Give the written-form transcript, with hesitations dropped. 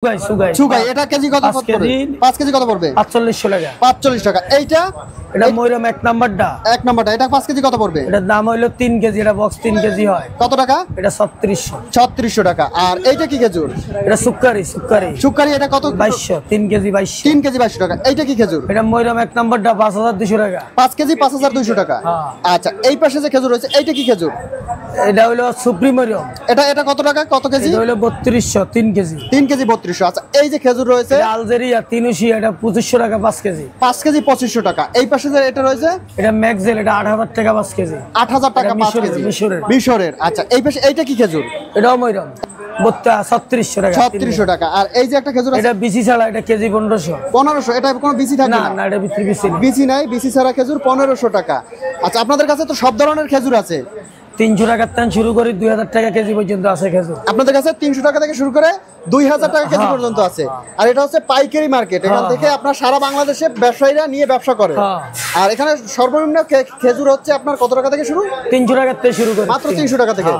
সুগাই এটা কেজি কত পড়বে? 5 কেজি কত পড়বে? 4500 টাকা। 45 টাকা। এইটা এটা ময়রম এক নাম্বারটা। এক নাম্বারটা এটা 5 কেজি কত পড়বে? এটার দাম হইলো 3 কেজি, এটা বক্স 3 কেজি হয়। কত টাকা? এটা 3600। 3600 টাকা। আর এইটা কি খেজুর? এটা সুক্কারি। সুক্কারি এটা কত? 2200, 3 কেজি 2200। 3 কেজি 2200 টাকা। এইটা কি খেজুর? এটা ময়রম এক নাম্বারটা 5200 টাকা। 5 কেজি 5200 টাকা। আচ্ছা, এই পাশে যে খেজুর রয়েছে এইটা কি খেজুর? এটা হইলো সুপ্রিম ময়রম। এটা কত টাকা? কত কেজি? এটা হইলো 3200, 3 কেজি। 3 কেজি 3200। আচ্ছা, এই যে খেজুর রয়েছে এটা আলজেরিয়া 300, এটা 2500 টাকা 5 কেজি। 5 কেজি 2500 টাকা। এই পাশে যে এটা রয়েছে এটা ম্যাক্সেল, এটা 8000 টাকা 5 কেজি। 8000 টাকা 5 কেজি। মিশরের। আচ্ছা, এই পাশে এইটা কি খেজুর? এটাও ময়রম 3600 টাকা। 3600 টাকা। আর এই যে একটা খেজুর আছে এটা বিসি ছাড়া, এটা কেজি 1500। 1500। এটা কোনো বিসি থাকে না না? না, এটা বিসি না। বিসি নাই, বিসি ছাড়া খেজুর 1500 টাকা। আচ্ছা, আপনাদের কাছে তো সব ধরনের খেজুর আছে। 300 টাকার থেকে শুরু করে 2000 টাকা কেজি পর্যন্ত আছে খেজুর। আপনাদের কাছে 300 টাকা থেকে শুরু করে 2000 টাকা কেজি পর্যন্ত আছে। আর এটা হচ্ছে পাইকারি মার্কেট। এখান থেকে আপনার সারা বাংলাদেশে ব্যবসায়ীরা নিয়ে ব্যবসা করে। আর এখানে সর্বনিম্ন খেজুর হচ্ছে আপনার কত টাকা থেকে শুরু? 300 টাকার থেকে শুরু করে, মাত্র 300 টাকা থেকে।